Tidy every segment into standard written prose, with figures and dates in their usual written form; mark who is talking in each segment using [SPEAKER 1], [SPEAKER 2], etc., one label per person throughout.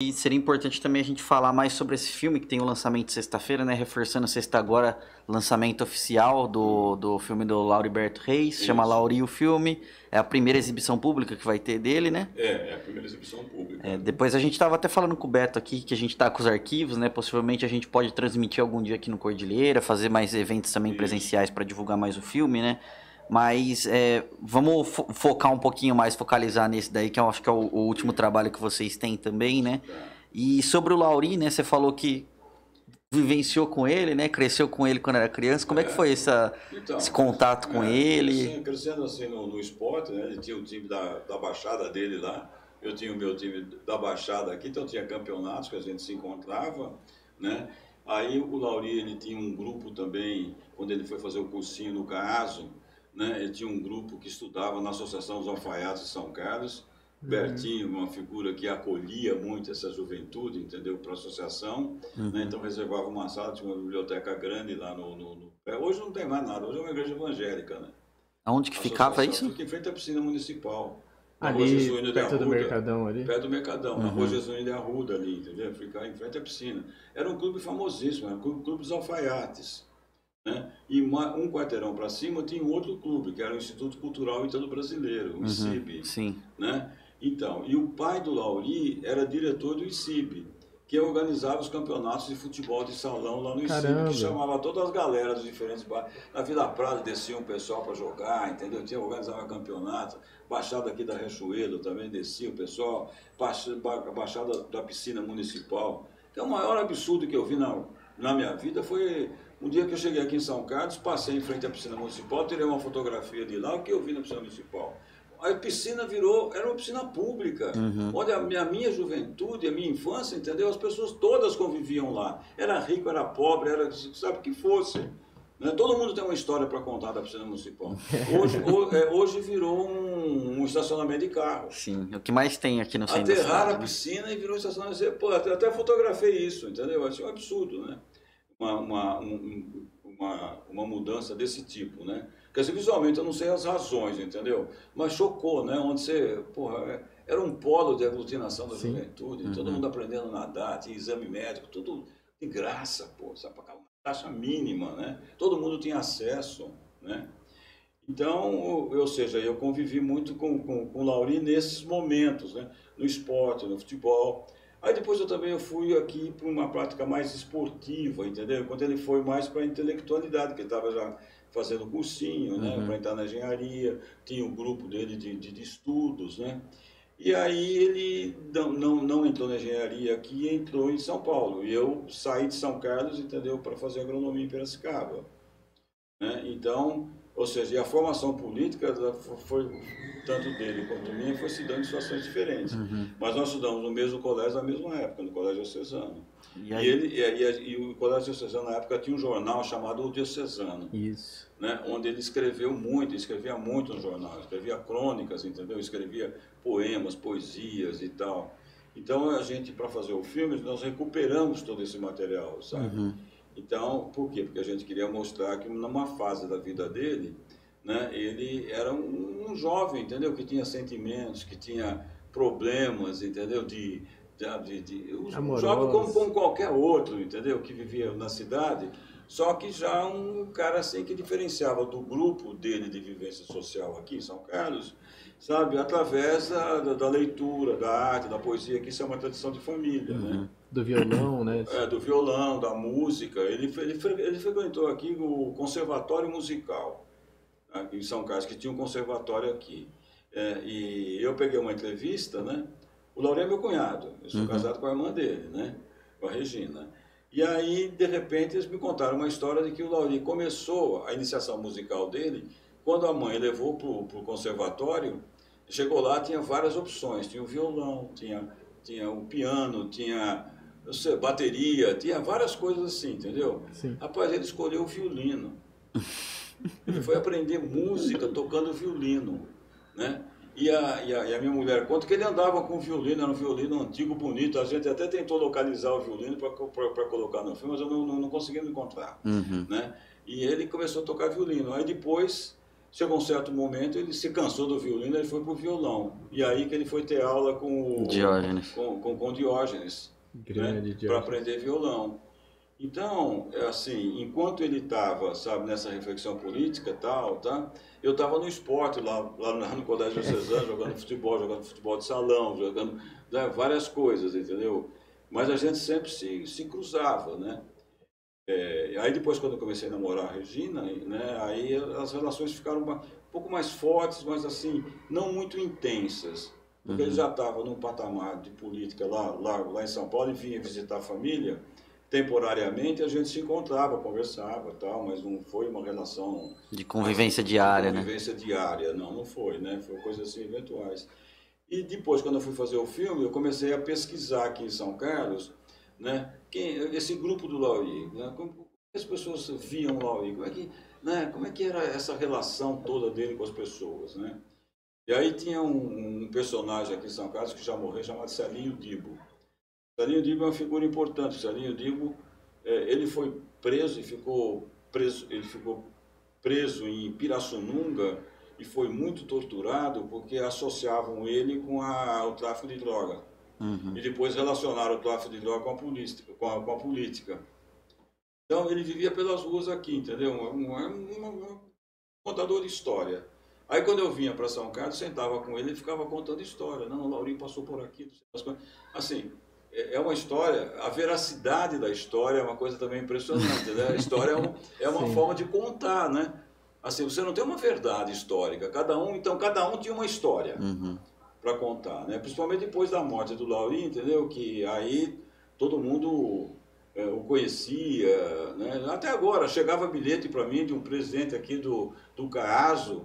[SPEAKER 1] E seria importante também a gente falar mais sobre esse filme que tem o lançamento sexta-feira, né? Reforçando sexta agora, lançamento oficial do filme do Lauriberto Reis, chama
[SPEAKER 2] Isso.
[SPEAKER 1] Lauri o filme. É a primeira exibição pública que vai ter dele, né?
[SPEAKER 2] É a primeira exibição pública.
[SPEAKER 1] Depois a gente estava até falando com o Beto aqui que a gente tá com os arquivos, né? Possivelmente a gente pode transmitir algum dia aqui no Cordilheira, fazer mais eventos também presenciais para divulgar mais o filme, né? Mas vamos focar um pouquinho mais, focalizar nesse daí, que eu acho que é o último trabalho que vocês têm também, né? E sobre o Lauri, né? Você falou que vivenciou com ele, né? Cresceu com ele quando era criança. Como é que foi esse contato com ele?
[SPEAKER 2] Crescendo assim no esporte, né? Ele tinha o time da Baixada dele lá, eu tinha o meu time da Baixada aqui, então tinha campeonatos que a gente se encontrava, né? Aí o Lauri, ele tinha um grupo também, quando ele foi fazer o cursinho no CASO, né? Ele tinha um grupo que estudava na Associação dos Alfaiates de São Carlos. Bertinho, uma figura que acolhia muito essa juventude, entendeu, para a associação, né? Então reservava uma sala, tinha uma biblioteca grande lá Hoje não tem mais nada, hoje é uma igreja evangélica, né?
[SPEAKER 1] Aonde que ficava isso?
[SPEAKER 2] Fica em frente à piscina municipal. Na Rua
[SPEAKER 3] Ali,
[SPEAKER 2] Jesuíno de
[SPEAKER 3] perto do
[SPEAKER 2] Arruda,
[SPEAKER 3] Mercadão ali.
[SPEAKER 2] perto do Mercadão, na Rua Jesuíno de Arruda ali, entendeu? Ficar em frente à piscina. Era um clube famosíssimo, era um clube dos alfaiates, né? E um quarteirão para cima tinha um outro clube, que era o Instituto Cultural Ítalo-Brasileiro, o ICIB,
[SPEAKER 1] Sim.
[SPEAKER 2] né? Então, e o pai do Lauri era diretor do ICIB, que organizava os campeonatos de futebol de salão lá no ICIB, que chamava todas as galeras dos diferentes bairros. Na Vila Prada descia um pessoal para jogar, entendeu? Organizava campeonato, Baixada aqui da Riachuelo também descia o pessoal, Baixada da piscina municipal. Então, o maior absurdo que eu vi na minha vida foi um dia que eu cheguei aqui em São Carlos, passei em frente à piscina municipal, tirei uma fotografia de lá, o que eu vi na piscina municipal? A piscina era uma piscina pública, onde a minha juventude, a minha infância, entendeu? As pessoas todas conviviam lá. Era rico, era pobre, era, sabe, o que fosse. Né? Todo mundo tem uma história para contar da piscina municipal. Hoje virou um estacionamento de carro.
[SPEAKER 1] Sim, o que mais tem aqui no centro da cidade.
[SPEAKER 2] Aterraram a piscina e virou um estacionamento. Pô, até fotografei isso, entendeu? Achei um absurdo, né? Uma mudança desse tipo, né? Quer dizer, visualmente eu não sei as razões, entendeu? Mas chocou, né? Onde você, porra, era um polo de aglutinação da juventude, todo mundo aprendendo a nadar, tinha exame médico, tudo de graça, pô, sabe? Uma taxa mínima, né? Todo mundo tinha acesso, né? Então, ou seja, eu convivi muito com o Lauri nesses momentos, né? No esporte, no futebol. Aí depois eu fui aqui para uma prática mais esportiva, entendeu? Quando ele foi mais para a intelectualidade, que ele estava já fazendo cursinho, né? Para entrar na engenharia, tinha o grupo dele de estudos, né? E aí ele não entrou na engenharia aqui, entrou em São Paulo. E eu saí de São Carlos, entendeu? Para fazer agronomia em Piracicaba, né? Então, ou seja, e a formação política foi, tanto dele quanto minha, foi se dando em situações diferentes. Mas nós estudamos no mesmo colégio na mesma época, no Colégio Diocesano. E o Colégio Diocesano, na época, tinha um jornal chamado O Diocesano.
[SPEAKER 3] Isso.
[SPEAKER 2] Né, onde ele escrevia muito no jornal, escrevia crônicas, entendeu? Escrevia poemas, poesias e tal. Então, a gente, para fazer o filme, nós recuperamos todo esse material, sabe? Então, por quê? Porque a gente queria mostrar que numa fase da vida dele, né, ele era um jovem, entendeu? Que tinha sentimentos, que tinha problemas, entendeu? Um jovem como qualquer outro, entendeu? Que vivia na cidade, só que já um cara assim que diferenciava do grupo dele de vivência social aqui em São Carlos, sabe? Através da leitura, da arte, da poesia, que isso é uma tradição de família, né?
[SPEAKER 3] Do violão, né?
[SPEAKER 2] Do violão, da música. Ele frequentou aqui o Conservatório Musical, aqui em São Carlos, que tinha um conservatório aqui. E eu peguei uma entrevista, né? O Lauri é meu cunhado, eu sou casado com a irmã dele, né? Com a Regina. E aí, de repente, eles me contaram uma história de que o Lauri começou a iniciação musical dele quando a mãe levou para o conservatório. Chegou lá, tinha várias opções. Tinha o violão, tinha o piano, tinha bateria, tinha várias coisas assim, entendeu?
[SPEAKER 3] Sim.
[SPEAKER 2] Rapaz, ele escolheu o violino. Ele foi aprender música tocando violino, né? E a minha mulher conta que ele andava com o violino, era um violino antigo, bonito. A gente até tentou localizar o violino para colocar no filme, mas eu não conseguimos encontrar, né? E ele começou a tocar violino. Aí depois Chegou um certo momento, ele se cansou do violino, ele foi pro violão. E aí que ele foi ter aula com o
[SPEAKER 1] Diógenes.
[SPEAKER 2] com Diógenes,
[SPEAKER 3] Grande
[SPEAKER 2] né?
[SPEAKER 3] Diógenes.
[SPEAKER 2] Para aprender violão. Então, assim, enquanto ele estava, sabe, nessa reflexão política tal, tá? Eu estava no esporte, lá no Colégio Diocesano, jogando futebol de salão, jogando, né, várias coisas, entendeu? Mas a gente sempre se cruzava, né? Aí depois, quando eu comecei a namorar a Regina, né, aí as relações ficaram um pouco mais fortes, mas assim, não muito intensas. Porque ele já estava num patamar de política lá em São Paulo e vinha visitar a família. Temporariamente a gente se encontrava, conversava, tal, mas não foi uma relação
[SPEAKER 1] de convivência diária,
[SPEAKER 2] né? Convivência diária, não foi, né? Foi coisas assim eventuais. E depois, quando eu fui fazer o filme, eu comecei a pesquisar aqui em São Carlos, né? Esse grupo do Laurí, né? Como as pessoas viam o Laurí, como é que era essa relação toda dele com as pessoas, né? E aí tinha um personagem aqui em São Carlos que já morreu, chamado Celinho Dibo. Celinho Dibo é uma figura importante. Celinho Dibo, ele foi preso e ficou preso em Pirassununga e foi muito torturado porque associavam ele com o tráfico de droga. E depois relacionaram o tráfico de droga com a política. Então ele vivia pelas ruas aqui, entendeu? Um contador de história. Aí quando eu vinha para São Carlos, sentava com ele e ficava contando história. Não, o Laurí passou por aqui. Assim, é uma história, a veracidade da história é uma coisa também impressionante, né? A história é uma forma de contar, né? Assim, você não tem uma verdade histórica, cada um tinha uma história para contar, né? Principalmente depois da morte do Laurí, entendeu? Que aí todo mundo o conhecia, né? Até agora, chegava bilhete para mim de um presidente aqui do CAASO,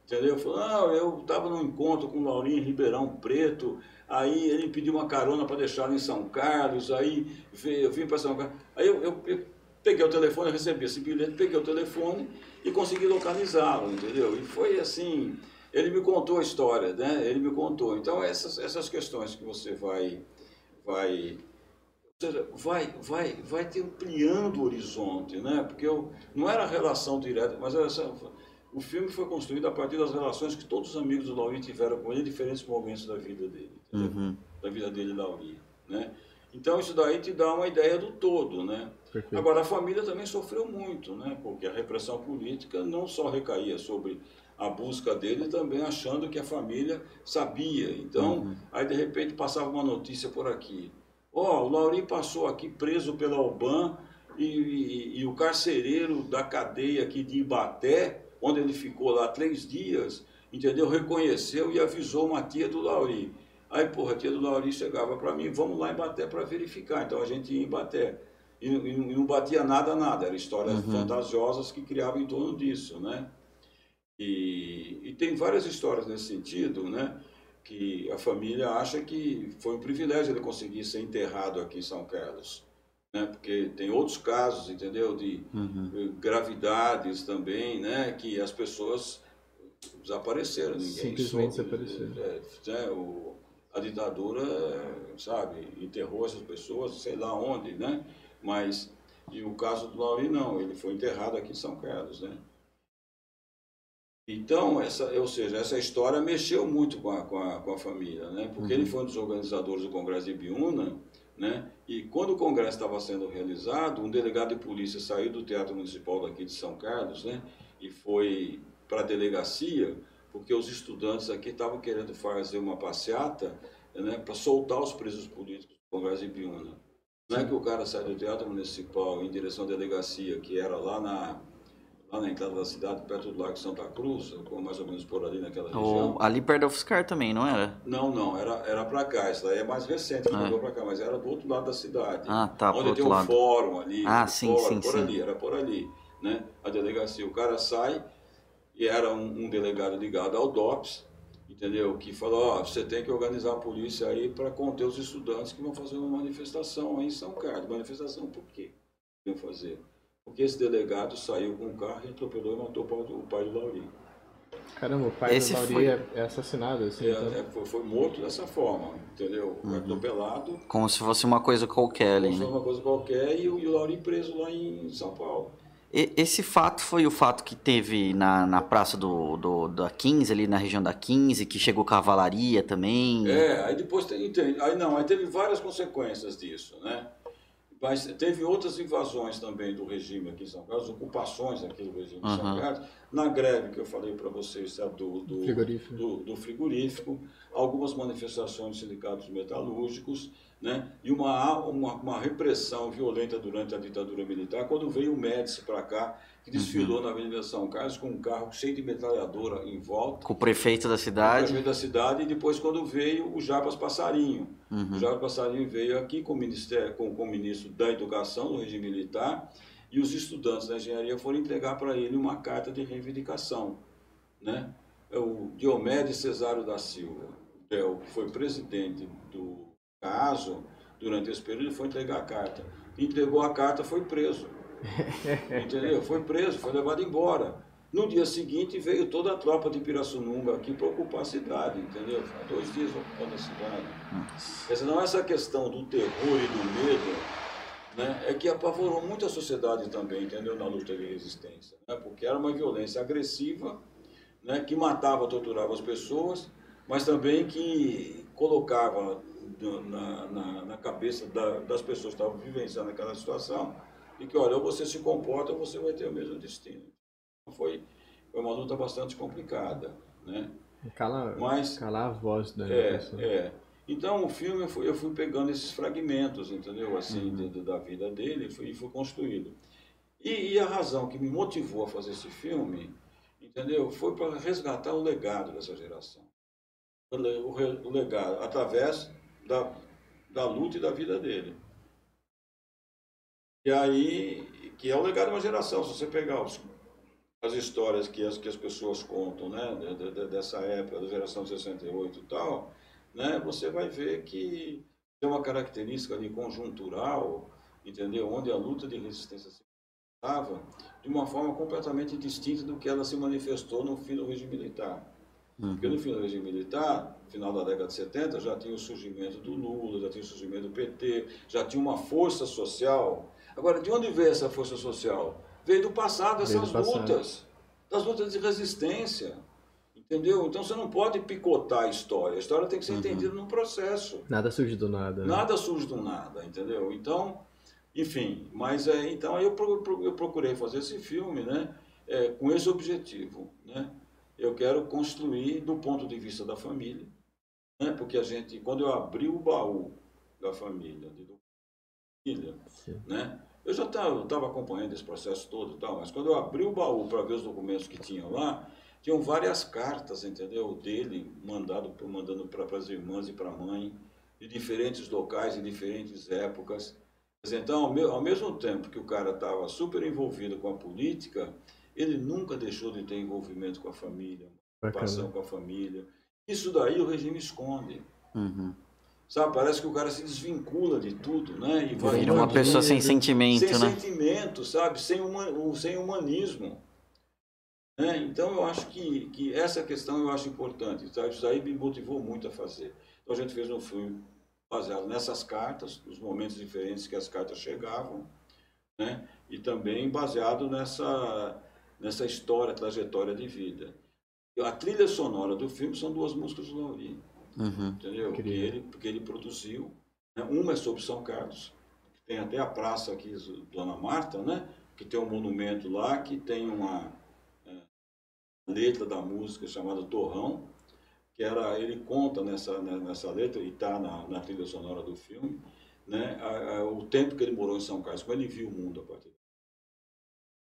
[SPEAKER 2] entendeu? Falou, eu estava num encontro com o Laurí em Ribeirão Preto, aí ele pediu uma carona para deixar em São Carlos, aí eu vim para São Carlos. Aí eu peguei o telefone, eu recebi esse bilhete, peguei o telefone e consegui localizá-lo, entendeu? E foi assim, ele me contou a história, né? Ele me contou. Então essas questões que você vai te ampliando o horizonte, né? Porque não era relação direta, mas o filme foi construído a partir das relações que todos os amigos do Laurí tiveram com ele em diferentes momentos da vida dele, da vida dele, Laurí, né? Então isso daí te dá uma ideia do todo, né? Perfeito. Agora a família também sofreu muito, né? Porque a repressão política não só recaía sobre a busca dele, também achando que a família sabia. Então, aí de repente passava uma notícia por aqui. O Laurí passou aqui preso pela OBAN e o carcereiro da cadeia aqui de Ibaté, onde ele ficou lá 3 dias, entendeu? Reconheceu e avisou uma tia do Laurí. Aí, a tia do Laurí chegava para mim, vamos lá em Ibaté para verificar. Então a gente ia em Ibaté. E não batia nada, eram histórias fantasiosas que criavam em torno disso, né? E tem várias histórias nesse sentido, né? Que a família acha que foi um privilégio ele conseguir ser enterrado aqui em São Carlos, né? Porque tem outros casos, entendeu, de gravidades também, né? Que as pessoas desapareceram, ninguém
[SPEAKER 3] simplesmente desapareceram.
[SPEAKER 2] A ditadura, sabe, enterrou essas pessoas, sei lá onde, né? Mas e o caso do Laurí não, ele foi enterrado aqui em São Carlos, né? Então, essa história mexeu muito com a família, né? Porque ele foi um dos organizadores do Congresso de Ibiúna, né? E quando o Congresso estava sendo realizado, um delegado de polícia saiu do Teatro Municipal daqui de São Carlos, né? E foi para a delegacia, porque os estudantes aqui estavam querendo fazer uma passeata, né? Para soltar os presos políticos do Congresso de Ibiúna. Não é que o cara sai do Teatro Municipal em direção à delegacia, que era lá na entrada da cidade, perto do Lago Santa Cruz, mais ou menos por ali naquela região.
[SPEAKER 1] Ali perto da UFSCar também, não era?
[SPEAKER 2] Não, era para cá. Isso daí é mais recente, que mudou para cá, mas era do outro lado da cidade.
[SPEAKER 1] Tá,
[SPEAKER 2] onde tem um fórum ali.
[SPEAKER 1] Sim.
[SPEAKER 2] Era por ali, né? A delegacia, o cara sai e era um delegado ligado ao DOPS, entendeu? Que falou, você tem que organizar a polícia aí para conter os estudantes que vão fazer uma manifestação aí em São Carlos. Manifestação por quê? Iam fazer? Porque esse delegado saiu com um carro e atropelou e matou o pai do Laurí.
[SPEAKER 3] Caramba, o pai do Laurí é assassinado, assim.
[SPEAKER 2] Foi morto dessa forma, entendeu? Atropelado.
[SPEAKER 1] Como se fosse uma coisa qualquer ali,
[SPEAKER 2] Como se fosse uma coisa qualquer e o Laurí preso lá em São Paulo.
[SPEAKER 1] Esse fato foi o fato que teve na praça da 15, ali na região da 15, que chegou cavalaria também.
[SPEAKER 2] Aí depois aí teve várias consequências disso, né? Mas teve outras invasões também do regime aqui em São Carlos, ocupações aqui do regime de São Carlos, na greve que eu falei para vocês, sabe, do frigorífico, algumas manifestações de sindicatos metalúrgicos, né, e uma repressão violenta durante a ditadura militar, quando veio o Médici para cá, que desfilou na Avenida São Carlos com um carro cheio de metralhadora em volta.
[SPEAKER 1] Com o prefeito da cidade.
[SPEAKER 2] Com o prefeito da cidade, e depois quando veio o Jarbas Passarinho. O Jarbas Passarinho veio aqui com o ministro da Educação do regime militar, e os estudantes da engenharia foram entregar para ele uma carta de reivindicação, né? O Diomedes Cesário da Silva, que foi presidente do CASO durante esse período, foi entregar a carta. Entregou a carta, foi preso. Entendeu? Foi preso, foi levado embora. No dia seguinte veio toda a tropa de Pirassununga aqui para ocupar a cidade, entendeu? 2 dias ocupando a cidade. Quer dizer, não, essa questão do terror e do medo, né, é que apavorou muito a sociedade também, entendeu? Na luta de resistência, né? Porque era uma violência agressiva, né, que matava, torturava as pessoas, mas também que colocava na cabeça das pessoas que estavam vivenciando aquela situação, e que, olha, ou você se comporta ou você vai ter o mesmo destino. Foi uma luta bastante complicada, né?
[SPEAKER 3] Calar a voz da pessoa.
[SPEAKER 2] Então, o filme, eu fui pegando esses fragmentos, entendeu? Assim, da vida dele, e fui construído. E a razão que me motivou a fazer esse filme, entendeu? Foi para resgatar o legado dessa geração. O legado, através da luta e da vida dele. E aí, que é o legado de uma geração. Se você pegar as histórias que as pessoas contam, né, dessa época, da geração de 68 e tal, né, você vai ver que tem uma característica ali conjuntural, entendeu? Onde a luta de resistência se manifestava de uma forma completamente distinta do que ela se manifestou no fim do regime militar. Porque no fim do regime militar, no final da década de 70, já tinha o surgimento do Lula, já tinha o surgimento do PT, já tinha uma força social. Agora, de onde veio essa força social? Veio do passado, dessas lutas, das lutas de resistência, entendeu? Então você não pode picotar a história tem que ser entendida num processo.
[SPEAKER 3] Nada surge do nada.
[SPEAKER 2] Nada surge do nada, entendeu? Então, enfim, mas então eu procurei fazer esse filme, né, com esse objetivo, né? Eu quero construir do ponto de vista da família, né? Porque quando eu abri o baú da família, né? Eu já estava acompanhando esse processo todo e tal, mas quando eu abri o baú para ver os documentos que tinham lá, tinham várias cartas, entendeu? Dele, mandando para as irmãs e para a mãe, de diferentes locais, em diferentes épocas. Então, ao mesmo tempo que o cara estava super envolvido com a política, ele nunca deixou de ter envolvimento com a família, preocupação com a família. Isso daí o regime esconde. Sabe, parece que o cara se desvincula de tudo, né? E
[SPEAKER 1] vira uma pessoa sem sentimento,
[SPEAKER 2] né? Sem sentimento, sabe? Sem humanismo. Né? Então, eu acho que essa questão eu acho importante. Sabe? Isso aí me motivou muito a fazer. Então, a gente fez um filme baseado nessas cartas, nos momentos diferentes que as cartas chegavam, né? E também baseado nessa história, trajetória de vida. A trilha sonora do filme são 2 músicas do Lauri. Entendeu? Porque ele produziu, né? Uma é sobre São Carlos, que tem até a praça aqui, Dona Marta, né? Que tem um monumento lá, que tem uma letra da música chamada Torrão, que ele conta nessa letra, e está na trilha sonora do filme, né? O tempo que ele morou em São Carlos, como ele viu o mundo a partir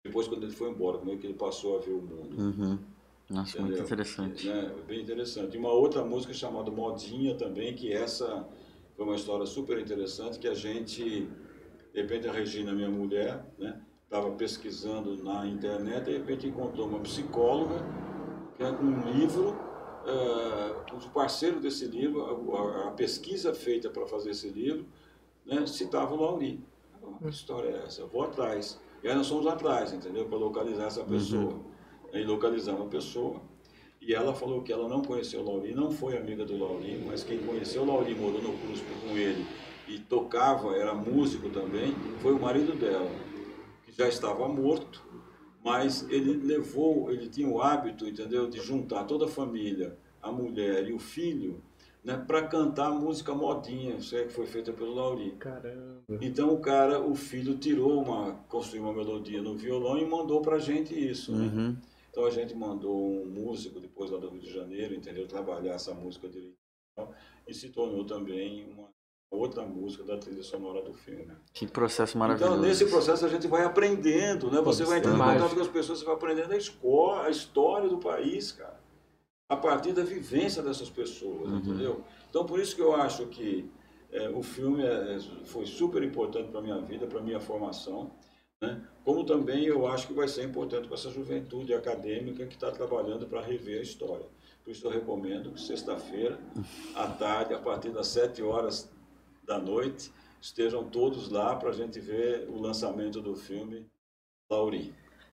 [SPEAKER 2] depois, quando ele foi embora, como é que ele passou a ver o mundo.
[SPEAKER 1] Nossa, entendeu? Muito interessante.
[SPEAKER 2] Bem interessante. E uma outra música chamada Modinha também, que essa foi uma história super interessante, que a gente, de repente a Regina, minha mulher, né, estava pesquisando na internet, de repente encontrou uma psicóloga, que é um livro, o parceiro desse livro, a pesquisa feita para fazer esse livro, né, citava o Lauri. Que história é essa? Eu vou atrás. E aí nós fomos atrás, entendeu? Para localizar essa pessoa. Aí localizamos a pessoa, e ela falou que ela não conheceu o Lauri, não foi amiga do Lauri, mas quem conheceu o Lauri, morou no CRUSP com ele e tocava, era músico também, foi o marido dela, que já estava morto, mas ele tinha o hábito, entendeu, de juntar toda a família, a mulher e o filho, né, para cantar a música modinha, isso é que foi feita pelo Lauri.
[SPEAKER 3] Caramba.
[SPEAKER 2] Então o filho construiu uma melodia no violão e mandou pra gente isso, né? Então a gente mandou um músico depois lá do Rio de Janeiro, entendeu, trabalhar essa música dele e se tornou também uma outra música da trilha sonora do filme.
[SPEAKER 1] Que processo maravilhoso.
[SPEAKER 2] Então, nesse processo a gente vai aprendendo, né? Você vai entrando em contato com as pessoas, você vai aprendendo a história do país, cara. A partir da vivência dessas pessoas, entendeu? Então, por isso que eu acho que o filme foi super importante para a minha vida, para a minha formação, né? Como também eu acho que vai ser importante para essa juventude acadêmica que está trabalhando para rever a história. Por isso eu recomendo que sexta-feira, à tarde, a partir das 7 horas da noite, estejam todos lá para a gente ver o lançamento do filme Lauri.